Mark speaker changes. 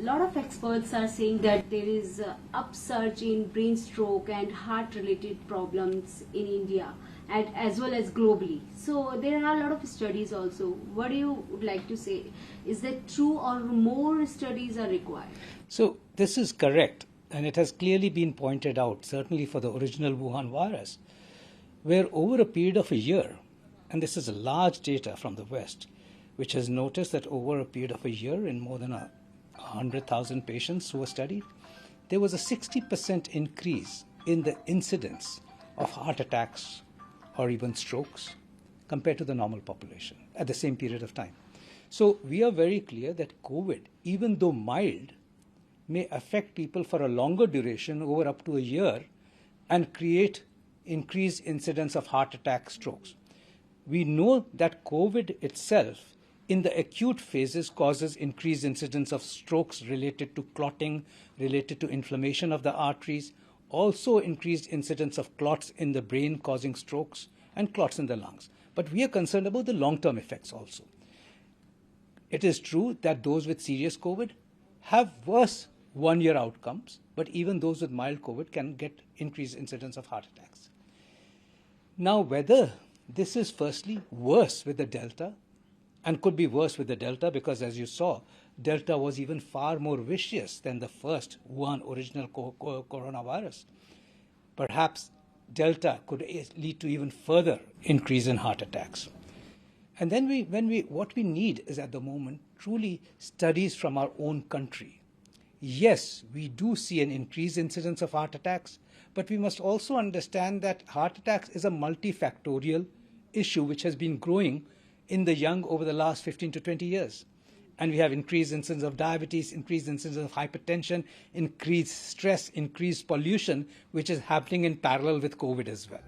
Speaker 1: lot of experts are saying that there is a upsurge in brain stroke and heart-related problems in India, and as well as globally. So there are a lot of studies also. What do you would like to say? Is that true, or more studies are required?
Speaker 2: So this is correct, and it has clearly been pointed out, certainly for the original Wuhan virus, where over a period of a year, and this is a large data from the West, which has noticed that over a period of a year in more than 100,000 patients who were studied, there was a 60% increase in the incidence of heart attacks or even strokes compared to the normal population at the same period of time. So we are very clear that COVID, even though mild, may affect people for a longer duration, over up to a year, and create increased incidence of heart attack, strokes. We know that COVID itself, in the acute phases, causes increased incidence of strokes related to clotting, related to inflammation of the arteries, also increased incidence of clots in the brain causing strokes, and clots in the lungs. But we are concerned about the long-term effects also. It is true that those with serious COVID have worse one-year outcomes, but even those with mild COVID can get increased incidence of heart attacks. Now, whether this is firstly worse with the Delta, and could be worse with the Delta because, as you saw, Delta was even far more vicious than the first Wuhan original coronavirus. Perhaps Delta could lead to even further increase in heart attacks. And then what we need is, at the moment, truly studies from our own country. Yes, we do see an increased incidence of heart attacks, but we must also understand that heart attacks is a multifactorial issue which has been growing in the young over the last 15 to 20 years. And we have increased incidence of diabetes, increased incidence of hypertension, increased stress, increased pollution, which is happening in parallel with COVID as well.